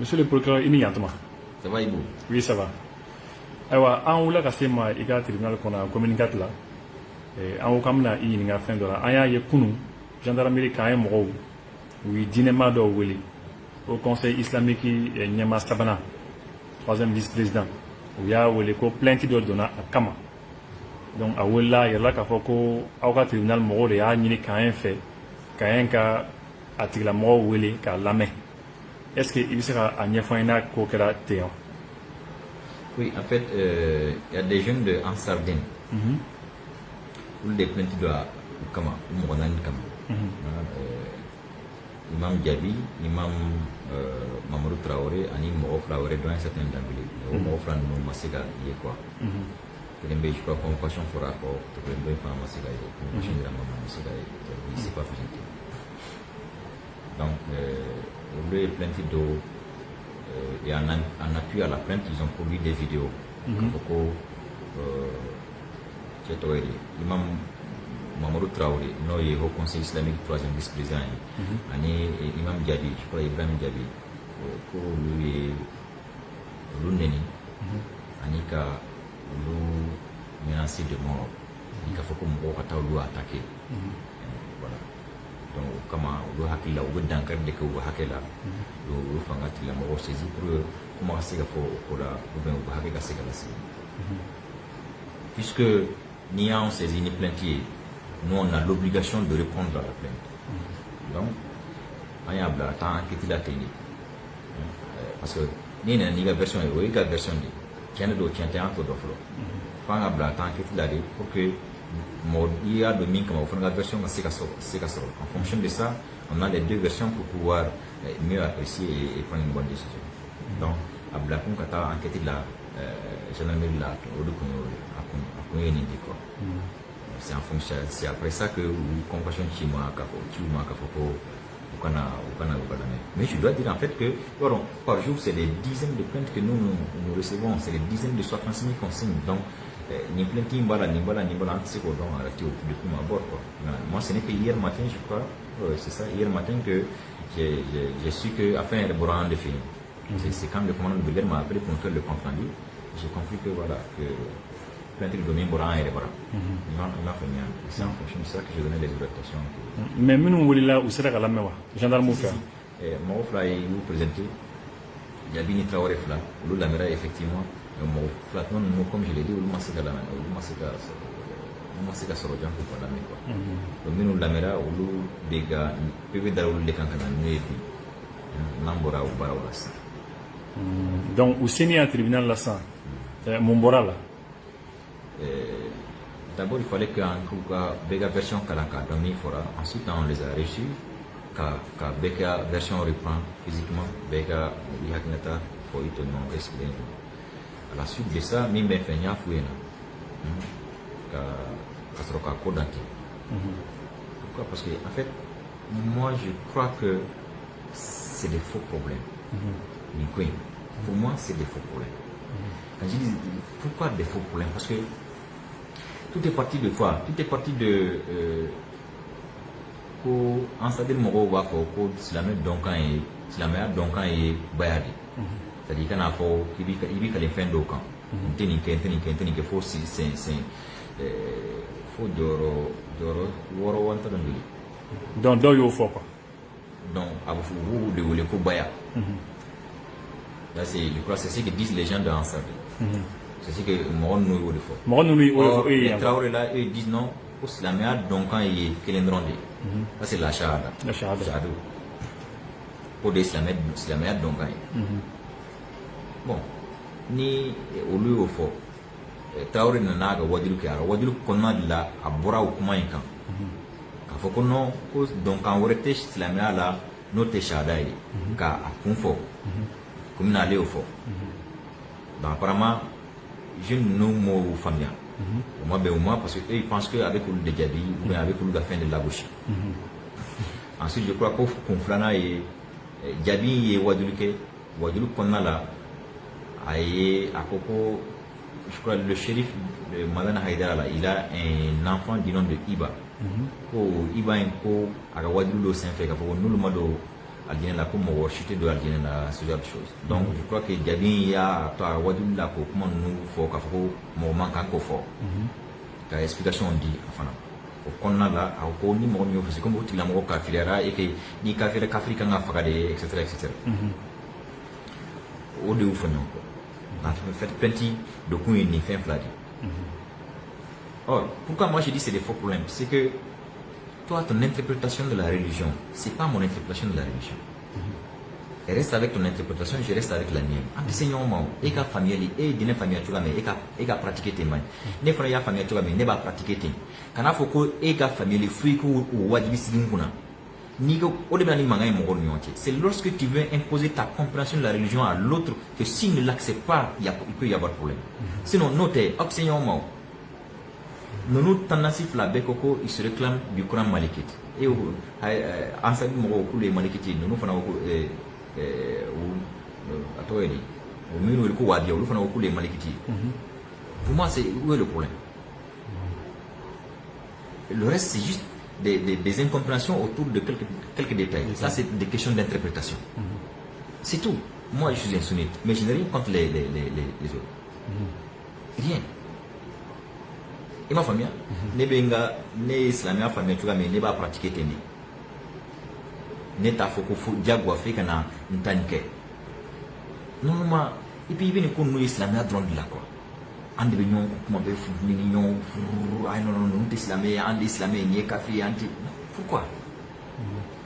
Monsieur le procureur, il n'y a pas. Ça va, Ibo? Oui, ça va. Ayiwa an wulila ka se ma i ka tribunal kɔnɔ communiqué la an ko k'an bɛna i ɲininka fɛn dɔ la an y'a ye kunun gendarmerie k'an ye mɔgɔw u ye diinɛma dɔw wele au conseil islamique ɲɛma sabanan troisième vice président u y'a wele ko plainte dɔ donna a kama donc a welela a yɛrɛla k'a fɔ ko aw ka tribunal mɔgɔw de y'a ɲini k'an ye fɛ k'an ka a tigilamɔgɔw wele k'a lamɛn est ce que i bɛ se ka a ɲɛfɔ an ye n'a ko kɛra ten wa? Oui, en fait, il y a des jeunes de en Sardaigne où des plaintes de Kama, ou Moranan Kama. Imam Diaby, Imam Mamadou Traoré, Ani Moro Traoré dans un certain nombre de Moro Fran no Masega y quoi. Je crois qu'on convocation fera rapport, tu peux me faire Masega y, convocation de la maman Masega y, c'est pas facile. Donc, le plainte d'eau. Et en appui à la plainte, ils ont produit des vidéos. L'imam Mamadou Traoré, non, il est au Conseil islamique, troisième vice-président. Imam Diaby, je crois Ibrahim Diaby, pour lui, l'Uneni, Anika, l'ou menacé de mort. Il faut que mon roi attaqué. Voilà. Donc, comment on doit hacker là, on doit danker dès que on va hacker là, on va faire la mort saisie pour commencer à faire pour la, ou bien on va hacker la sécurité. Puisque ni on saisit ni plaintier, nous on a l'obligation de répondre à la plainte. Donc, on y a la tant que la technique. Parce que ni la version est, oui la version est, qui en a d'autres qui ont un peu d'offre. Quand on a la tant que la pour que il y a de min comme on fait la version en fonction de ça, on a les deux versions pour pouvoir mieux apprécier et prendre une bonne décision. Donc, à Blacon, quand on a enquêté la gendarmerie là, c'est en fonction, c'est après ça que vous comprenez chez moi, mais je dois dire en fait que par jour, c'est des dizaines de plaintes que nous recevons, c'est des dizaines de 65 000 consignes. Donc, ni plainte ni bala, c'est quoi donc arrêté depuis ma bord quoi. Moi ce n'est que hier matin je crois, c'est ça, hier matin que j'ai su que afin de boire de film. C'est quand le commandant de brigade m'a appelé pour me faire le compte rendu. J'ai compris que voilà que plainte de domaine boran et boran. C'est en fonction de ça que je donnais les orientations. Mais nous voulons là où sera la même gendarme faire. Mon frère est vous présenté. Il y a bien Traoré là, l'eau la mera effectivement. Non, comme je l'ai dit, on sait que ça revient pour la main. Donc, nous, la mera, ou des gars, peuvent d'aller les cancans, n'ambora ou baraolas. Donc, au Sénégal, tribunal là, ça, mon bora là. D'abord, il fallait qu'un béga version Kalanka, donc il faudra. Ensuite, on les a reçus. Quand béga version reprend physiquement, béga, il y a un état, il faut y tenir un risque. À la suite de ça, je me suis fait Pourquoi? Parce que, en fait, moi, je crois que c'est des faux problèmes. Pour moi, c'est des faux problèmes. Quand je dis pourquoi des faux problèmes? Parce que tout est parti de quoi? Tout est parti de. En Sadel Moro, si la mère Donkan est Bayadi. C'est-à-dire qu'il y a un faux qui vit qu'à l'effet d'aucun. Il faut donc d'où il faut quoi? Donc à vous de le Kobaya. Là c'est, je crois, c'est ce que disent les gens de Ansard. C'est ce que Moron nous le faut. Moron nous les Traoré là ils disent non. Pour la mère donc quand il est Kelendronde. Ça c'est la Shahada. La Shahada. Pour des la mère donc bon, ni au lieu au fond, Traoré n'a pas wadilu konna de la abora ou comment il camp. Quand faut qu'on non, donc quand on retèche la mère là, notre chadaï, car à confort, comme n'allait au fond. Donc apparemment, je ne mots familial. Moi, ben moi, parce qu'ils pensent qu'avec le Djabi, ou bien avec le fin de la bouche. Ensuite, je crois qu'on flana et Djabi et Wadilu konna là. À propos, je crois le shérif de Madame Haïdara, il a un enfant du nom de Iba. Iba est un peu à Wadou Saint-Fait, nous le mado algénien la comme chuter de algénien la ce genre de choses. Donc je crois que Diaby y a toi wadul la ko comment nous faut ka faut moment ka ko fort. Ta explication dit enfin o konna la ko ni mo nyo fasi comme outil la mo ka filera et que ni ka filera afrika nga fakade etc etc. O de ou fanyo ko. Na fait plenty de coup ni fin fladi. Or, pourquoi moi je dis c'est des faux problèmes? C'est que toi, ton interprétation de la religion, c'est pas mon interprétation de la religion. Reste avec ton interprétation, je reste avec la mienne. Enseignement, et qu'à famille, et d'une famille, tu vas mais et qu'à pratiquer tes mains. Ne fera ya famille, tu vas mais ne va pratiquer tes. Quand il faut que et qu'à famille, fruit ou wajibi sigunguna. Nigo, au début ni manga mon c'est lorsque tu veux imposer ta compréhension de la religion à l'autre que s'il ne l'accepte pas, il peut y avoir problème. Sinon, notez, enseignement. Nous tendance la bekoko il se réclame du Coran malikite et en sabi mo ko les malikite nous fana ko atoyeli au minu ko wadia nous fana ko les malikite. Pour moi c'est où est le problème? Le reste c'est juste des incompréhensions autour de quelques détails. Ça c'est des questions d'interprétation. C'est tout. Moi je suis un sunnite mais je n'ai rien contre les autres. Rien. Et ma famille, ne islamia famille tu mais ne va pratiquer teni. Ne ta foko fu diagwa afrika na ntanke. Non ma et puis bien qu'on nous islamia drone de la quoi. Ande be nyon kuma be fu ni nyon ay non islamia ande islamia ni kafir anti. Pourquoi?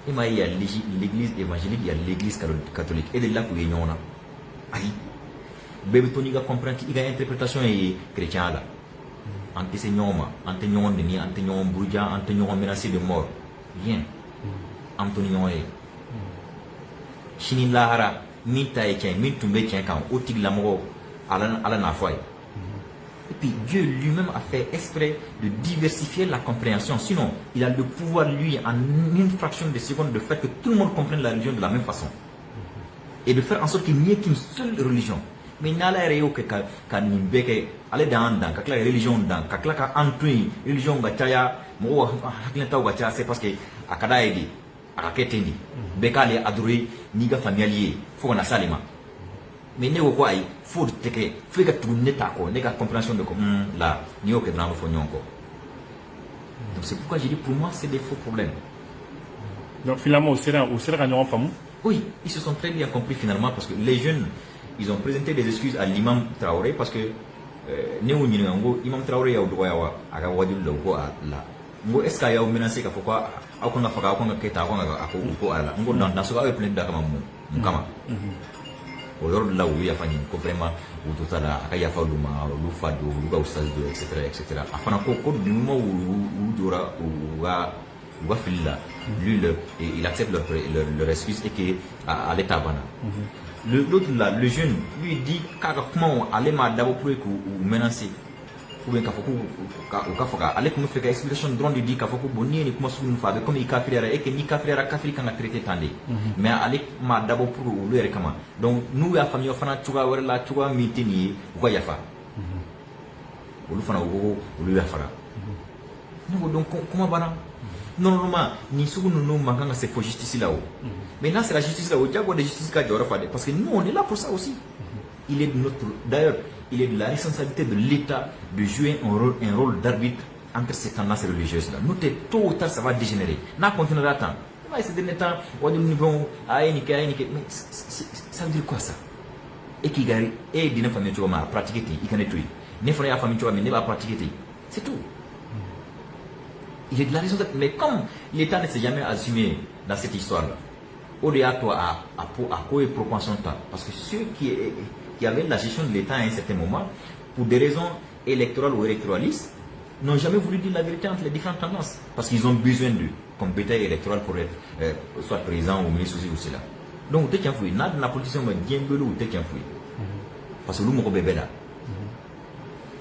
Il y a l'église évangélique, il y a l'église catholique et de là pour nyon na. Aïe. Bébé toni ga comprendre il y a interprétation et chrétien là. Ante senyoma, ante nyon deni, ante nyon bourja, ante nyon menacé de mort. Rien. Antoni nyon e. Chini lahara, mi ta e tien, mi tumbe tien kan, otig la moro, ala na foy. Et puis Dieu lui-même a fait exprès de diversifier la compréhension. Sinon, il a le pouvoir, lui, en une fraction de seconde, de faire que tout le monde comprenne la religion de la même façon. Et de faire en sorte qu'il n'y ait qu'une seule religion. Mais nala reo que nimbeke ale dan kakla religion dan kakla ka antui religion ga chaya mo hakilenta ga chaya c'est parce que akada edi akaketendi bekale aduri niga familier fo na salima mais ne ko ay fo teke fo ga tunne ta ko ne ga compréhension de comme là ni o que dans fo nyonko. Donc c'est pourquoi j'ai dit pour moi c'est des faux problèmes. Donc finalement au sera gagnon famou. Oui, ils se sont très bien compris finalement parce que les jeunes ils ont présenté des excuses à l'imam Traoré parce que Imam Traoré a droit à wadul logo là. Ngo est-ce qu'il y a une menace qu'il faut quoi a qu'on a fait qu'on a quitté qu'on a ko ala. Ngo dans ce cas plein d'akama mu kama. Au lors de là où il y a fani ko vraiment ou tout ça là akaya fa luma lu fado lu ga ustaz do etc. Afana ko du moment où dora ou va fila lui il accepte leur excuse et que à l'état bana. L'autre là, le jeune, lui dit comment aller m'a d'abord pour ou menacer. Ou bien kafoka, aller comme faire explication drone lui dit kafoku boni ni comment nous faire comme il kafira et que ni kafira quand a traité tandé. Mais aller m'a d'abord pour ou le comment. Donc nous la famille fana tuga wala la tuga mitini ou ya fa. Ou le fana ou le fara. Non donc comment bana? Normalement, ni sous nous manquons c'est pour justice là-haut. Maintenant, c'est la justice là-haut. Diable de justice qu'a parce que nous, on est là pour ça aussi. Il est de notre, d'ailleurs, il est de la responsabilité de l'État de jouer un rôle d'arbitre entre ces tendances religieuses-là. Nous, tôt ou tard, ça va dégénérer. N'a continuera à temps. Ces derniers temps, on dit niveau mais ça veut dire quoi ça? Et qui gagne, et d'une famille, tu vas pratiquer, il can être. Ne ferait la famille, tu vas mais ne va pratiquer. C'est tout. Il y a de la raison d'être. Mais comme l'État ne s'est jamais assumé dans cette histoire-là, au-delà de toi, à quoi est propension de temps? Parce que ceux qui avaient la gestion de l'État à un certain moment, pour des raisons électorales ou électoralistes, n'ont jamais voulu dire la vérité entre les différentes tendances. Parce qu'ils ont besoin de comme bétail électoral pour être soit président ou ministre ou cela. Donc, tu es qu'un fouille. La politique est bien belou ou tu es qu'un fouille. Parce que nous, nous bébé là.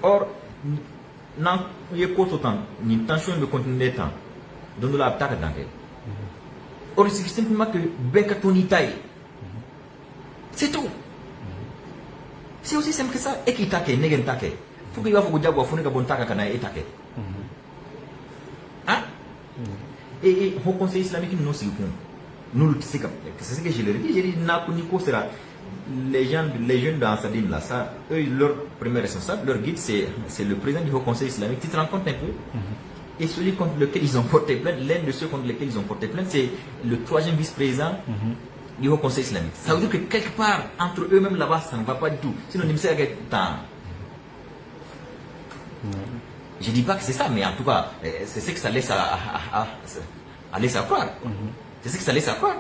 Or, non, il y a quoi autant, une tension de continuer temps, donc la attaque dans elle. Or, c'est simplement que Beka Tony taille. C'est tout. C'est aussi simple que ça. Et qui taque, n'est pas taque. Faut qu'il y ait un diable, il faut que bon taque kana et taque. Hein? Et au Conseil islamique, nous aussi, nous c'est ce que je leur dis. J'ai dit Nico sera les jeunes dans Sadim là, ça, eux, leur premier responsable, leur guide, c'est le président du Haut Conseil islamique. Tu te rends compte un peu? Et celui contre lequel ils ont porté plainte, l'un de ceux contre lesquels ils ont porté plainte, c'est le 3e vice-président du Haut Conseil islamique. Ça veut dire que quelque part, entre eux-mêmes là-bas, ça ne va pas du tout. Sinon, je ne dis pas que c'est ça, mais en tout cas, c'est ce que ça laisse à laisser à croire. C'est ce que ça laisse à croire.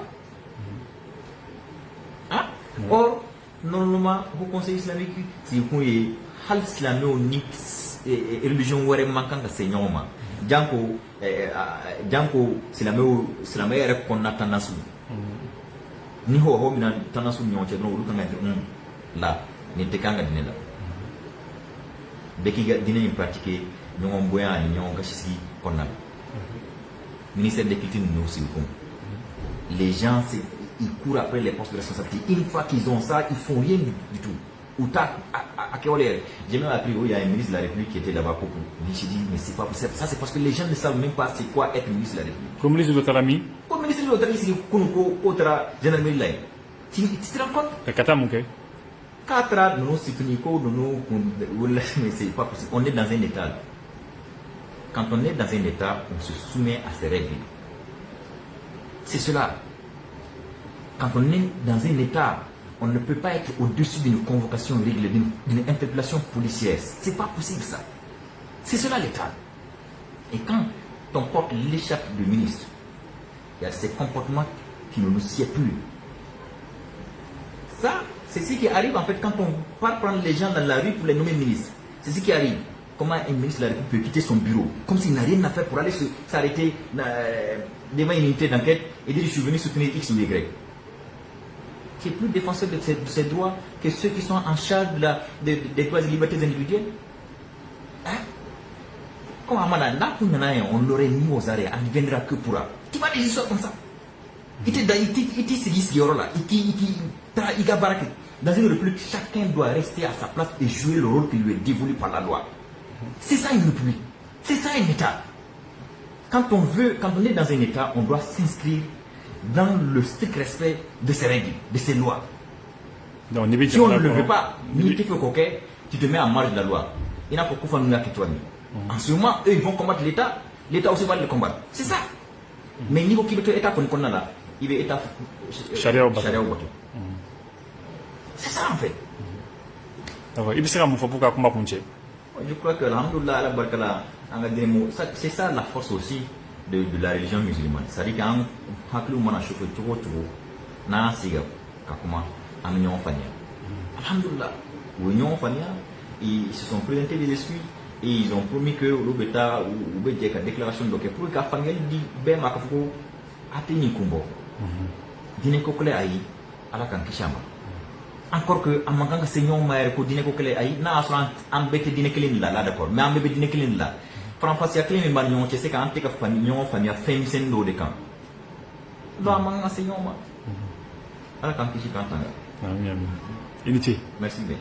Hein? Or, normalement, au Conseil islamique, si vous voyez, hal islamique et religion ouare manquant de seigneur, Janko silamé est qu'on a tendance. Ni ho mina tendance ni on tient donc là, n'était qu'un gars là. Dès qu'il y a dîner pratiqué, nous on boit un nion gâchis qu'on a. Ministère de culture nous aussi. Les gens, ils courent après les postes de responsabilité. Une fois qu'ils ont ça, ils font rien du tout. Ou à quelle heure? J'ai même appris où il y a un ministre de la République qui était là-bas pour j'ai dit, mais c'est pas possible. Ça, c'est parce que les gens ne savent même pas c'est quoi être ministre de la République. Comme ministre de l'Autonomie? Comme ministre de l'Autonomie, c'est généralement tu te rends compte? Quatre nous mais c'est pas possible. On est dans un état. Quand on est dans un état, on se soumet à ses règles. C'est cela. Quand on est dans un état, on ne peut pas être au-dessus d'une convocation réglée, d'une interpellation policière. C'est pas possible ça. C'est cela l'état. Et quand on porte l'échappe du ministre, il y a ces comportements qui ne nous sied plus. Ça, c'est ce qui arrive en fait quand on part prendre les gens dans la rue pour les nommer ministres. C'est ce qui arrive. Comment un ministre de la République peut quitter son bureau comme s'il n'a rien à faire pour aller s'arrêter devant une unité d'enquête et dire je suis venu soutenir X ou Y. Qui est plus défenseur de ses droits que ceux qui sont en charge des droits et libertés individuelles. Hein? Comme on l'aurait mis aux arrêts, on ne viendra que pour ça. Tu vois des histoires comme ça. Dans une république, chacun doit rester à sa place et jouer le rôle qui lui est dévolu par la loi. C'est ça une république. C'est ça un État. Quand on est dans un État, on doit s'inscrire dans le strict respect de ses règles, de ses lois. Non, si on ne le veut pas, tu te mets en marge de la loi. Il n'a pas qu'on fasse que toi. En ce moment, eux, ils vont combattre l'État. L'État aussi va le combattre. C'est ça. Mais niveau qui est État qu'on a là, il est État charia au bateau. C'est ça en fait. Je crois que c'est ça la force aussi de la religion musulmane. C'est-à-dire qu'un haklu mana chauffeur tout na siga kakuma amignon fania. Alhamdulillah. Union fania, ils se sont présentés des excuses et ils ont promis que l'obéta ou la déclaration de pour que Fangel dit ben makafou atini kumbo. Dine kokole ayi ala kan kishama. Encore que amanganga seigneur maire ko dine kokole ayi na asran ambete dine kelin la d'accord mais ambete dine kelin la. François Clé mais non c'est quand tu as famille famille femme sen do de camp. Do amanganga seigneur ma. Ala kan kishi kan tanga. Amin. Initi. Merci bien.